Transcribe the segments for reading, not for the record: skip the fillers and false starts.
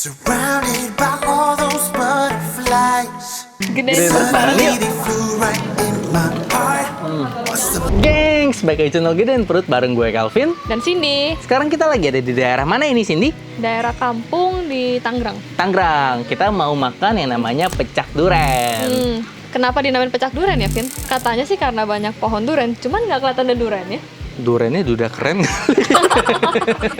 Surrounded by all those butterflies. Gedein perut bareng yuk. They flew right in my heart. What's the Gengs, balik lagi channel Gedein Perut bareng gue Calvin. Dan Cindy, Sekarang kita lagi ada di daerah mana ini, Cindy? daerah kampung di Tangerang. Tangerang. Kita mau makan yang namanya pecak duren. Kenapa dinamain pecak duren ya, Vin? Katanya sih karena banyak pohon duren, cuman nggak kelihatan ada durennya. Durennya udah keren.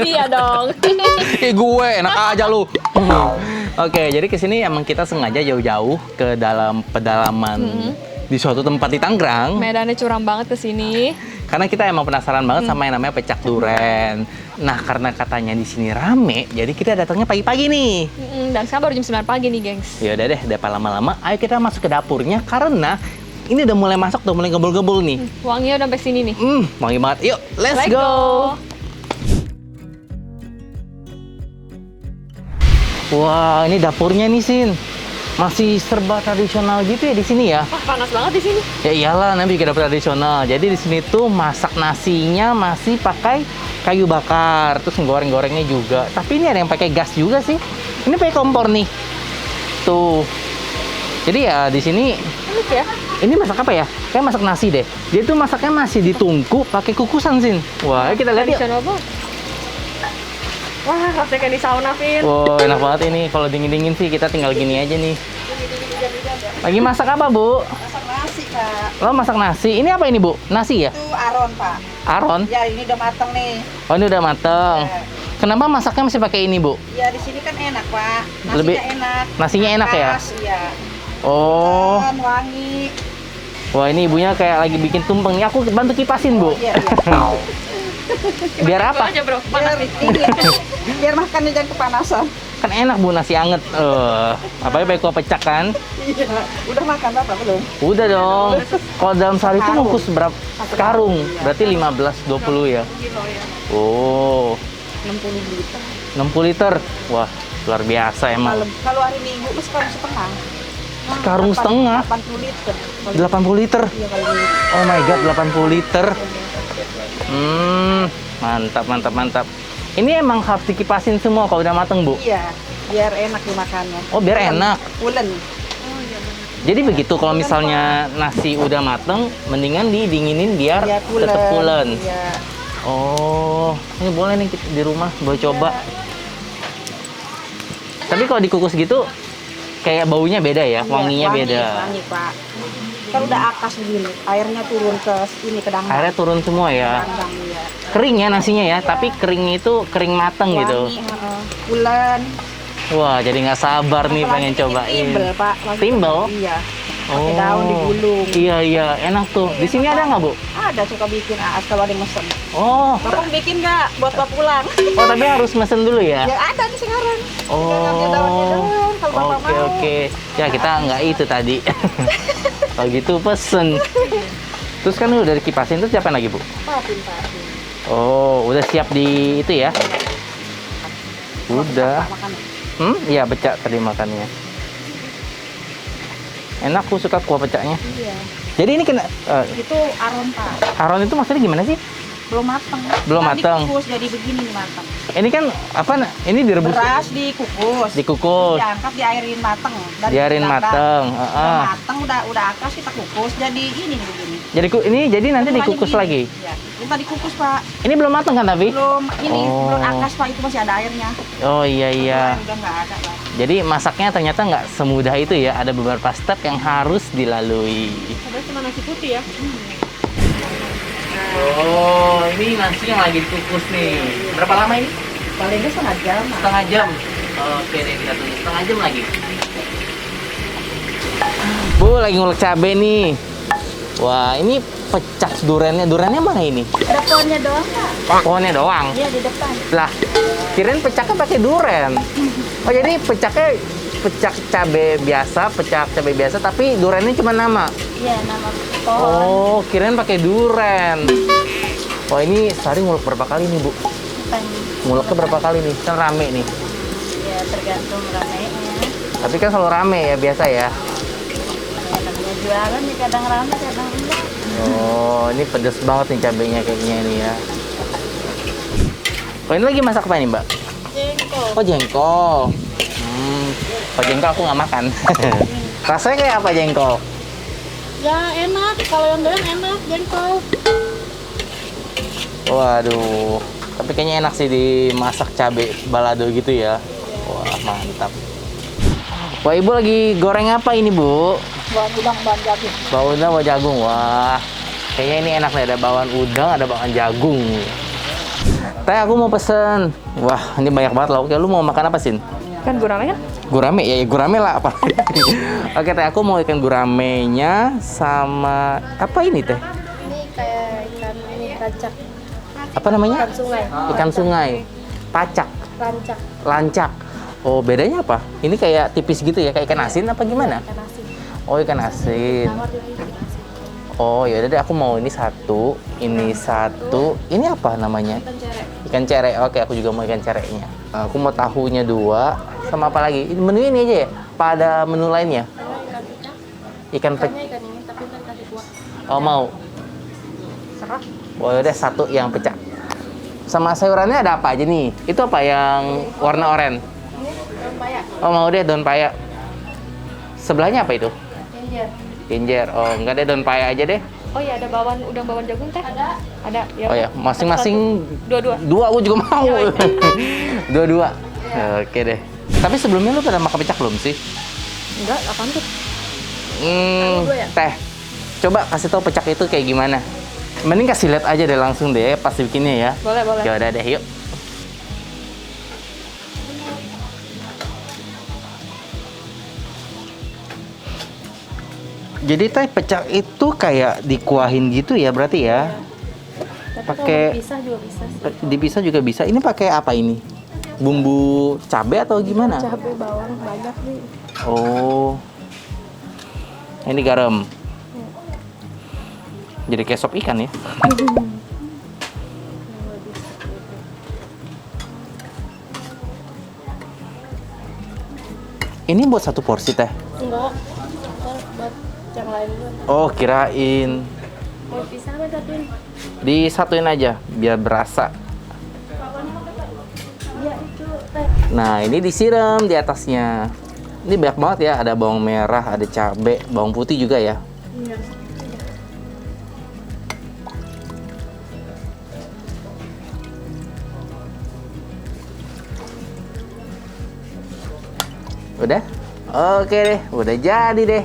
Iya dong. Gue enak aja lu. Oke, jadi kesini emang kita sengaja jauh-jauh ke dalam pedalaman di suatu tempat di Tangerang. Medannya curam banget ke sini. Karena kita emang penasaran banget sama yang namanya pecak duren. Nah, karena katanya di sini rame, jadi kita datangnya pagi-pagi nih. Dan sekarang baru jam 9 pagi nih, gengs. Ya udah deh, daripada lama-lama, ayo kita masuk ke dapurnya karena ini udah mulai masak, udah mulai gebul-gebul nih. Wanginya udah sampai sini nih. Wangi banget. Yuk, let's Let's go. Wah, ini dapurnya nih, Sin. Masih serba tradisional gitu ya di sini ya. Wah, panas banget di sini. Ya iyalah, namanya juga dapur tradisional. Jadi di sini tuh masak nasinya masih pakai kayu bakar, terus goreng-gorengnya juga. Tapi ini ada yang pakai gas juga sih. Ini pakai kompor nih. Tuh. Jadi ya di sini Unik ya. ini masak apa ya? Kayak masak nasi deh. Dia tuh masaknya masih ditungku pakai kukusan, Sin. Wah, kita lihat yuk. Tradisional banget. Wah, rasanya kayak di sauna, Vin. Wow, enak banget ini. Kalau dingin-dingin sih kita tinggal gini aja nih. Lagi masak apa, Bu? Masak nasi, Kak. Lo masak nasi. Ini apa ini, Bu? Nasi ya? Itu aron, Pak. Aron? Ya, ini udah mateng nih. Oh, ini udah mateng. Ya. Kenapa masaknya masih pakai ini, Bu? Ya, di sini kan enak, Pak. Nasinya Lebih- enak. nasinya enak ya? Panas, iya. Oh. Dan wangi. Wah, ini ibunya kayak lagi bikin tumpeng. Ini aku bantu kipasin, Bu. Iya, iya. Biar apa? Aja, Bro. Biar, Panas nih. iya. Biar makannya jangan kepanasan. Kan enak, Bu, nasi anget. Apalagi pakai kuah pecak kan? Iya. Udah makan Bapak belum? Udah dong. Kalau dalam sehari itu Karung. ngukus berapa? Karung. Berarti 15-20 ya? Kilo ya. Oh, 60 liter. 60 liter. Wah, luar biasa emang. Malam. Kalau hari Minggu mas sekarang setengah. Nah, Sekarung setengah? 80 liter. 80 liter. Iya, kalau Minggu. Oh my god, 80 liter. Mantap, mantap, mantap. Ini emang harus dikipasin semua kalau udah mateng, Bu? Iya, biar enak dimakannya. Oh, biar enak. Pulen. Jadi begitu kalau misalnya nasi udah mateng, mendingan didinginin biar Biar pulen. tetap pulen. Iya. Oh, ini boleh nih di rumah, boleh coba. Tapi kalau dikukus gitu, kayak baunya beda ya, wanginya Iya, beda. Wangi, Pak. Kan udah akas begini, airnya turun ke ini ke dangdang. Airnya turun semua ya. Dangdang, iya. Kering ya nasinya ya, tapi keringnya itu kering mateng gitu. Wangi, pulen. Wah, jadi nggak sabar nih pengen Apalagi bikin cobain. Timbel, Pak. Lagi Timbel? Iya. Pakai daun digulung. Iya, iya, enak tuh. Di sini ada nggak, Bu? Ada suka bikin Aas kalau ada yang mesen. Oh, Bapak bikin nggak buat Bapak pulang? oh tapi harus mesen dulu ya? Ya ada nih sekarang. Oh, Tinggal ngambil daunnya doang kalau Bapak oke, mau. oke. Ya, kita nggak itu tadi. Kalau gitu pesen. Terus kan udah dikipasin, terus siapa lagi, Bu? Papin. Oh, udah siap di itu ya? Udah. Makan. Iya, pecak tadi makannya. Enak, aku suka kuah pecaknya. Iya. Jadi ini kena Itu aron, Pak. aron itu maksudnya gimana sih? Belum mateng. Belum Ntar mateng. Dikukus jadi begini nih mateng. Ini kan apa? Ini direbus, Beras dikukus. dikukus, Diangkat diairin mateng. diarin mateng. Udah mateng, udah akas kita kukus jadi ini nih begini. Jadi nanti Ukurannya dikukus begini. lagi. Ya, kita dikukus, Pak. Ini belum mateng kan tapi? Belum ini Oh. belum akas, Pak. Itu masih ada airnya. Oh iya iya. Udah nggak ada, Pak. Jadi masaknya ternyata nggak semudah itu ya. Ada beberapa step yang harus dilalui. Ada cuma nasi putih ya. Oh, ini nasi yang lagi dikukus nih. Berapa lama ini? Paling nggak setengah jam. Pak. Setengah jam. Oke deh, kita tunggu setengah jam lagi. Bu, lagi ngulek cabe nih. Wah, ini pecak durennya. Durennya mana ini? Ada pohonnya doang, Pak. Pohonnya doang. Iya, di depan. Lah, kirain pecaknya pakai duren. Oh, jadi pecaknya pecak cabe biasa, tapi durennya cuma nama. Iya, nama pohon. Oh, kirain pakai duren. Wah, ini sehari ngulek berapa kali nih, Bu? Bukan. Nguleknya berapa kali nih? Kan rame nih. Ya, tergantung ramainya. Tapi kan selalu rame ya, biasa ya. Ya, namanya jualan nih kadang rame, kadang enggak. Oh, ini pedes banget nih cabenya kayaknya ini ya. Oh, ini lagi masak apa nih, Mbak? Jengkol. Oh, jengkol. Kalau jengkol aku nggak makan. Rasanya kayak apa jengkol? Ya enak, kalau yang goreng enak jengkol. Waduh, tapi kayaknya enak sih dimasak cabai balado gitu ya. Wah, mantap. Wah, Ibu lagi goreng apa ini, Bu? Buat udang bahan jagung. Bawang udang, bawang jagung. Wah, kayaknya ini enak nih. Ada bawang udang, ada bawang jagung. Teh, aku mau pesen. Wah, ini banyak banget lauknya. Lu mau makan apa, Sin? Kan gurame kan? Gurame? Ya, gurame lah. Apa? Oke, Teh. Aku mau ikan guramenya sama... Apa ini, Teh? Ini kayak ikan ini rancak. Apa namanya? Ikan sungai. Ikan sungai. Pacak. Rancak. Lancak. Oh, bedanya apa? Ini kayak tipis gitu ya, kayak ikan asin apa gimana? Ikan asin. Oh, ikan asin. Tawar ini ikan asin. Oh, ya udah deh, aku mau ini satu, ini satu. Ini apa namanya? Ikan cerek. Ikan cerek. Oke, aku juga mau ikan cereknya. Aku mau tahunya 2, sama apa lagi? Ini menu ini aja ya? Apa ada menu lainnya? Ada ikan pecah. Ikan Ikannya ikan ini tapi kan kasih kuah. Oh, mau. Serah. Oh, ya udah satu yang pecah. Sama sayurannya ada apa aja nih? Itu apa yang warna oranye? Ini daun paya. Oh, mau deh daun paya. Sebelahnya apa itu? Ginger. Ginger. Oh, enggak deh, daun paya aja deh. Oh iya, ada udang bawang jagung teh? Ada. Ada. Ya, Oh ya, masing-masing dua-dua. 2 aku juga mau. 2-2. Oke deh. Tapi sebelumnya lu pernah makan pecak belum sih? Enggak, apaan tuh? dua ya? Teh. Coba kasih tahu pecak itu kayak gimana. Mending kasih lihat aja deh langsung deh pas bikinnya ya. Boleh, boleh. Ya udah deh, yuk. Jadi teh pecak itu kayak dikuahin gitu ya berarti ya? Tapi Pakai kalau dipisah juga bisa sih. dipisah juga bisa. Ini pakai apa ini? Bumbu cabai atau gimana? Cabai bawang banyak nih. Oh. Ini garam. Jadi kayak sop ikan ya. Ini buat satu porsi teh. Enggak. Ntar buat yang lain dulu. Oh, kirain. Mau pisah apa satuin? Disatuin aja biar berasa. Iya itu teh. Nah, ini disiram di atasnya. Ini banyak banget ya, ada bawang merah, ada cabai, bawang putih juga ya. Iya. Udah? Oke deh, udah jadi deh.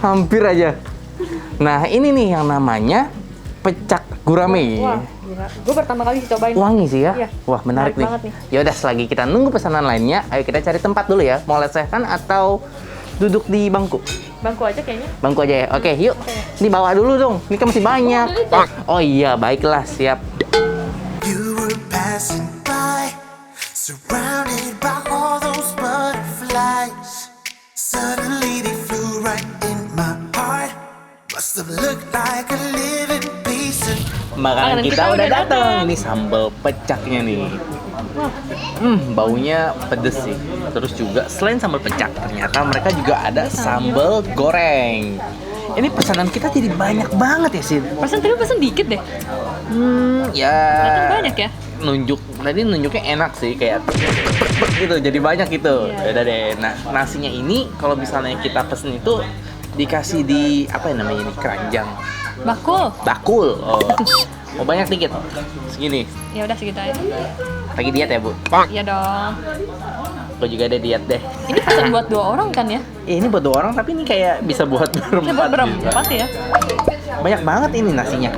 Hampir aja. Nah, ini nih yang namanya pecak gurame. Wah, gila. Gue pertama kali cobain. Wangi sih ya? Iya. Wah, menarik nih. Banget nih. Ya udah, selagi kita nunggu pesanan lainnya, ayo kita cari tempat dulu ya. Mau lesehan atau duduk di bangku? Bangku aja kayaknya. Bangku aja ya. Oke, yuk. Ini bawa dulu dong. Ini kan masih banyak. Oh iya, baiklah, siap. You were passing by, surrounded by all those butterflies. Suddenly they flew right in my heart. Must have looked like a living piece of Makanan kita udah datang. Ini sambal pecaknya nih. Baunya pedes sih. Terus juga selain sambal pecak, ternyata mereka juga ada sambal goreng. Ini pesanan kita jadi banyak banget ya, Sin. Pesen dikit deh. Ya. Ternyata banyak ya. Tadi nunjuknya enak sih, kayak gitu, jadi banyak gitu. Iya. Udah deh. Nah, nasinya ini kalau misalnya kita pesen itu dikasih di apa ya namanya ini, keranjang. Bakul. Oh, banyak dikit. Segini. Ya udah segitu aja. Lagi diet ya, Bu? Iya dong. Gue juga ada diet deh. Ini pesan buat 2 orang kan ya? Ini buat 2 orang, tapi ini kayak bisa buat Bisa berempat. buat juga. berempat ya? Banyak banget ini nasinya.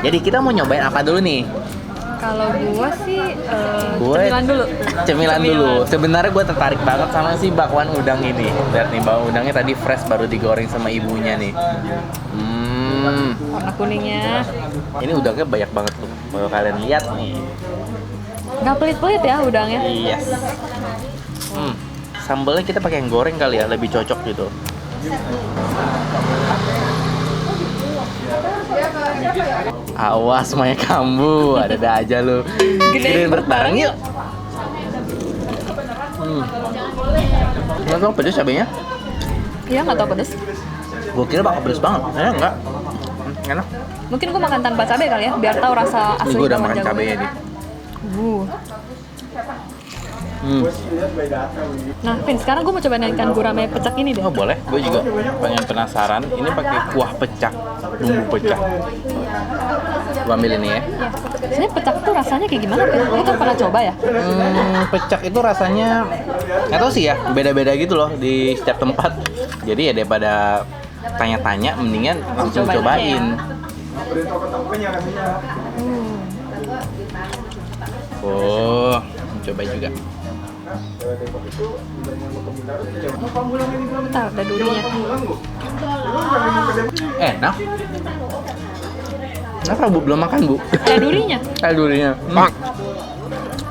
Jadi kita mau nyobain apa dulu nih? Kalau gua sih Gue cemilan dulu. Cemilan dulu. Sebenarnya gue tertarik banget sama si bakwan udang ini. Lihat nih, bakwan udangnya tadi fresh, baru digoreng sama ibunya nih. Warna kuningnya. Ini udangnya banyak banget tuh. Kalau kalian lihat nih. Nggak pelit-pelit ya udangnya. Yes. Sambalnya kita pakai yang goreng kali ya, lebih cocok gitu. Awas semuanya kambuh, ada aja lu. Gedein berbareng yuk. Enggak tau pedes cabenya? Iya nggak tau pedes. Gue kira bakal pedes banget, enggak. Enak. Mungkin gua makan tanpa cabai kali ya, biar tahu rasa Ini asli gue udah bawang makan jagung. cabenya nih. Nah, Vin, sekarang gue mau cobain yang ikan gurame pecak ini deh. Oh boleh, gue juga pengen penasaran. Ini pakai kuah pecak, bumbu pecak. Gue ambil ini ya. Sebenarnya pecak tuh rasanya kayak gimana, Vin? Lu tuh pernah coba ya? Pecak itu rasanya nggak tahu sih ya, beda-beda gitu loh di setiap tempat. Jadi ya daripada tanya-tanya, mendingan langsung cobain. Oh, coba juga. Bentar, ada durinya. Enak. Kenapa Bu belum makan Bu? Ada durinya. Durinya.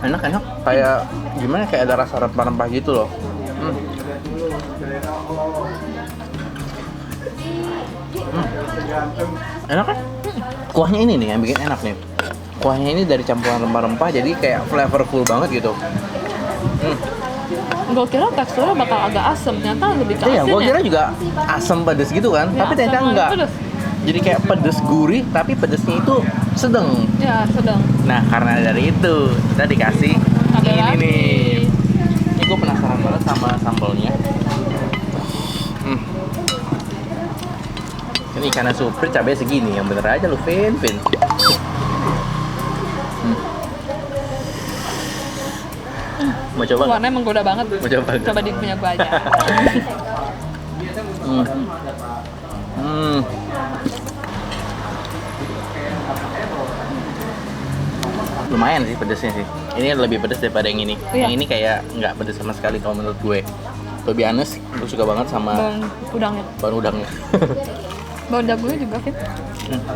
Enak. Kayak gimana? Kayak ada rasa rempah-rempah gitu loh. Enak kan? Kuahnya ini nih yang bikin enak nih. Kuahnya ini dari campuran rempah-rempah, jadi kayak flavorful banget gitu. Gue kira teksturnya bakal agak asem, ternyata lebih ke Iya, asin gue ya. kira juga asam pedes gitu kan, Ya, tapi ternyata asam enggak. pedes. Jadi kayak pedes gurih, tapi pedesnya itu sedang. Ya, sedang. Nah, karena dari itu kita dikasih Ada ini lagi. nih. Ini gue penasaran banget sama sambalnya. Ini ikan suprit cabai segini, yang bener aja lu, Vin. Mau coba nggak? Warnanya menggoda banget. Mau coba nggak? Coba di punya gue aja. Lumayan sih pedesnya sih. Ini lebih pedes daripada yang ini. Iya. Yang ini kayak nggak pedes sama sekali kalau menurut gue. Lebih honest, gue suka banget sama Bawang udangnya. bahan udangnya. Bawang jagonya juga, Vin.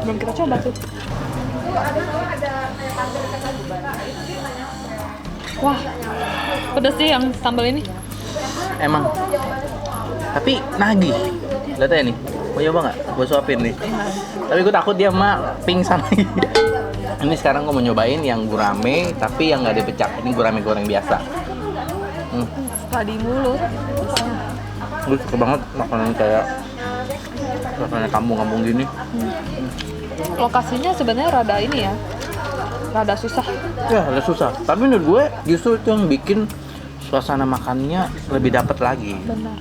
Belum kita coba tuh. Wah, pedes sih yang sambal ini. Emang. Tapi nagih. Lihat aja nih. Mau coba nggak? Gue suapin nih. Tapi gue takut dia pingsan lagi. Ini sekarang gue mau nyobain yang gurame, tapi yang nggak dipecak. Ini gurame goreng biasa. Setelah di mulut. Gue suka banget makanan kayak rasanya kampung-kampung gini. Lokasinya sebenarnya rada ini ya. Rada susah. Ya, agak susah. Tapi menurut gue justru itu yang bikin suasana makannya lebih dapet lagi. Benar.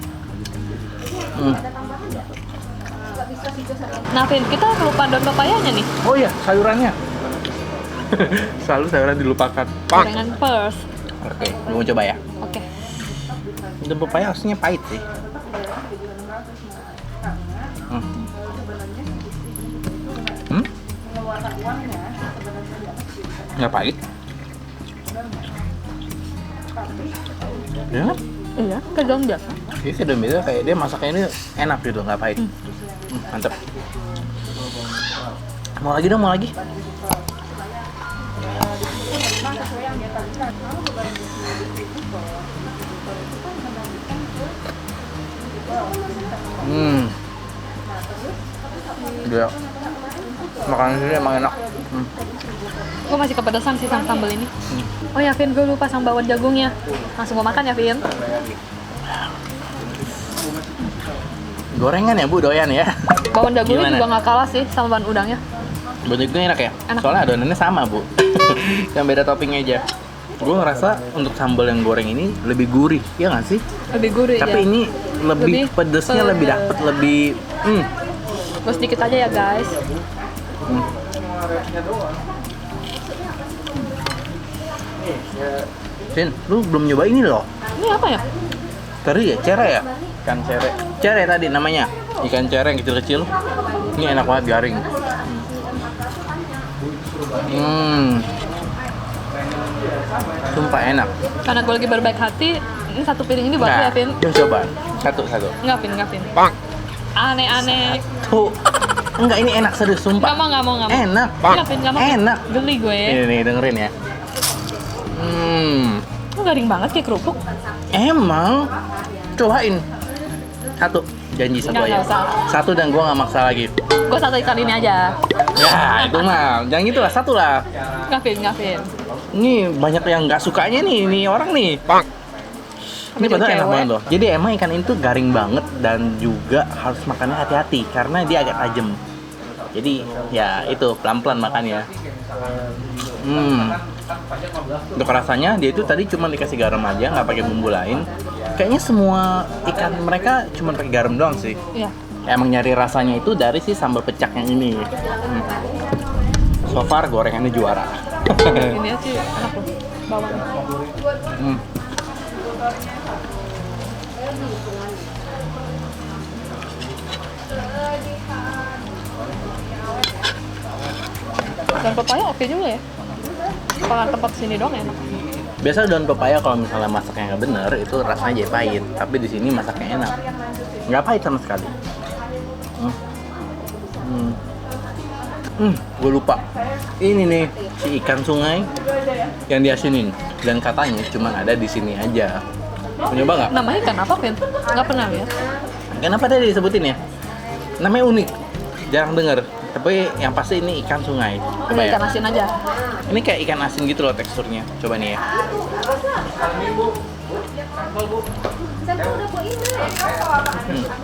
Hmm. Nah, Vin, kita kelupaan daun pepayanya nih. Oh iya, sayurannya. Selalu sayuran dilupakan. Gorengan first. Oke, gue mau coba ya. Oke. Dan pepaya aslinya pahit sih. Nggak pahit. Ya kan? Iya, kayak daun biasa. Jadi kayak daun biasa, kayak dia masaknya ini enak gitu, nggak pahit. Mantep. Mau lagi dong, mau lagi. Dia makanan sini emang enak. Gue masih kepedesan sih sama sambal ini. Oh ya, Vin, gue lupa sama bawang jagungnya. Langsung gue makan ya, Vin. Gorengan ya Bu, doyan ya. Bawang jagungnya Gimana? juga nggak kalah sih sama bahan udangnya. Bawang jagungnya enak ya? Enak. Soalnya adonannya sama Bu. Yang beda toppingnya aja. Gue ngerasa untuk sambal yang goreng ini lebih gurih, ya nggak sih? Lebih gurih Tapi ya. ini lebih Lebih pedesnya lebih pedes. dapet, lebih Gue sedikit aja ya, guys. Vin, lu belum nyoba ini loh. Ini apa ya? Teri ya? Cere ya? Ikan cere. Cere tadi namanya. Ikan cere yang kecil-kecil. Ini enak banget, garing. Sumpah enak. Karena gue lagi berbaik hati, ini satu piring ini buat lu ya, Vin. Yuk coba. Satu. Enggak, Vin. Aneh-aneh. Tuh. Enggak, ini enak serius, sumpah. Nggak mau. Enak. Enggak, Vin, nggak mau. Vin. Enak. Geli gue. Ini nih, dengerin ya. Lu garing banget kayak kerupuk. Emang. Cobain. Satu. Janji satu Nggak aja. usah. Satu dan gua nggak maksa lagi. Gue satu ikan ini aja. Ya, itu mah. Jangan gitu lah, satu lah. Nggak, Vin. Ini banyak yang nggak sukanya nih, ini orang nih. Ini Jadi padahal enak cewek. banget loh. Jadi emang ikan itu garing banget dan juga harus makannya hati-hati karena dia agak tajam. Jadi ya itu pelan-pelan makannya. Untuk rasanya dia itu tadi cuma dikasih garam aja, nggak pakai bumbu lain. Kayaknya semua ikan mereka cuma pakai garam doang sih. Iya. Emang nyari rasanya itu dari si sambal pecak yang ini. So far gorengannya juara. Ini sih enak loh. Bawang. Dan pepaya oke juga ya. Kalau tempat sini doang enak. Biasa daun pepaya kalau misalnya masaknya nggak bener itu rasanya jadi pahit. Tapi di sini masaknya enak, nggak pahit sama sekali. Gue lupa. Ini nih si ikan sungai yang diasinin dan katanya cuma ada di sini aja. Mau nyoba nggak? Namanya ikan apa, Vin? Nggak pernah ya? Kenapa tadi disebutin ya? Namanya unik, jarang denger. Tapi yang pasti ini ikan sungai. Coba Ini ya. ikan asin aja. Ini kayak ikan asin gitu loh teksturnya. Coba nih ya.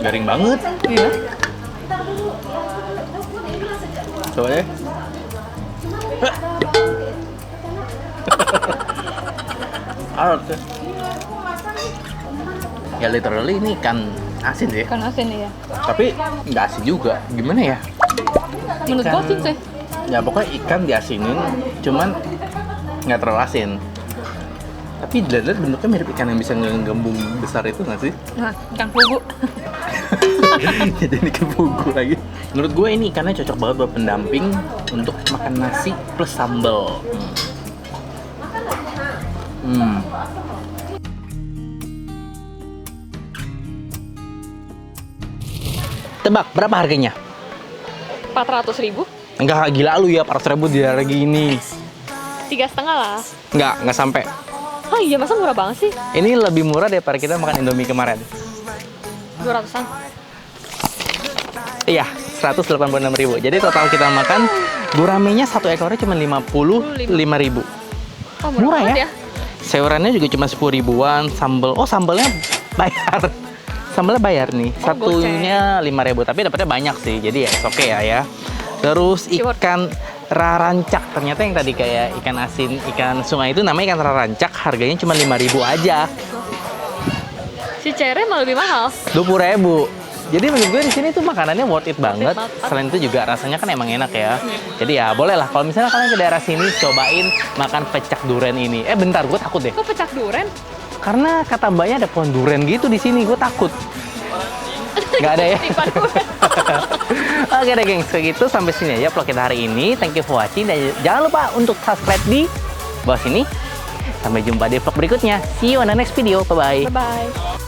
Garing banget. Iya. Coba deh. Alot tuh. Ya literally ini ikan asin sih. Ikan asin iya. Tapi nggak asin juga. Gimana ya? Menurut gua asin sih. Ya pokoknya ikan diasinin, cuman nggak terlalu asin. Tapi dilihat bentuknya mirip ikan yang bisa ngegembung besar itu nggak sih? Nah, ikan fugu. Jadi ini kebuku lagi. Menurut gue ini ikannya cocok banget buat pendamping untuk makan nasi plus sambal. Tebak berapa harganya? 400.000? Enggak, gila lu ya, 400.000 di harga gini. 3,5 lah. Nggak sampai. Oh iya, masa murah banget sih? Ini lebih murah daripada kita makan Indomie kemarin. 200-an. Iya, 186.000. Jadi total kita makan guramenya satu ekornya cuma 55.000. Oh, Murah banget ya? Sayurannya juga cuma 10 ribuan, sambalnya bayar. Sambalnya bayar nih. Oh, Satunya 5.000, tapi dapatnya banyak sih. Jadi ya oke ya. Terus ikan rarancak. Ternyata yang tadi kayak ikan asin, ikan sungai itu namanya ikan rarancak, harganya cuma 5.000 aja. Si cere malah lebih mahal. 20.000. Jadi menurut gue di sini tuh makanannya worth it banget. banget. Selain itu juga rasanya kan emang enak ya. Jadi ya boleh lah kalau misalnya kalian ke daerah sini cobain makan pecak duren ini. Bentar, gue takut deh. Kok pecak duren? Karena kata mbaknya ada pohon duren gitu di sini, gue takut. Nggak ada ya? Tipan duren. Oke deh gengs, segitu sampai sini aja vlog kita hari ini. Thank you for watching dan jangan lupa untuk subscribe di bawah sini. Sampai jumpa di vlog berikutnya. See you on the next video. Bye-bye. Bye-bye.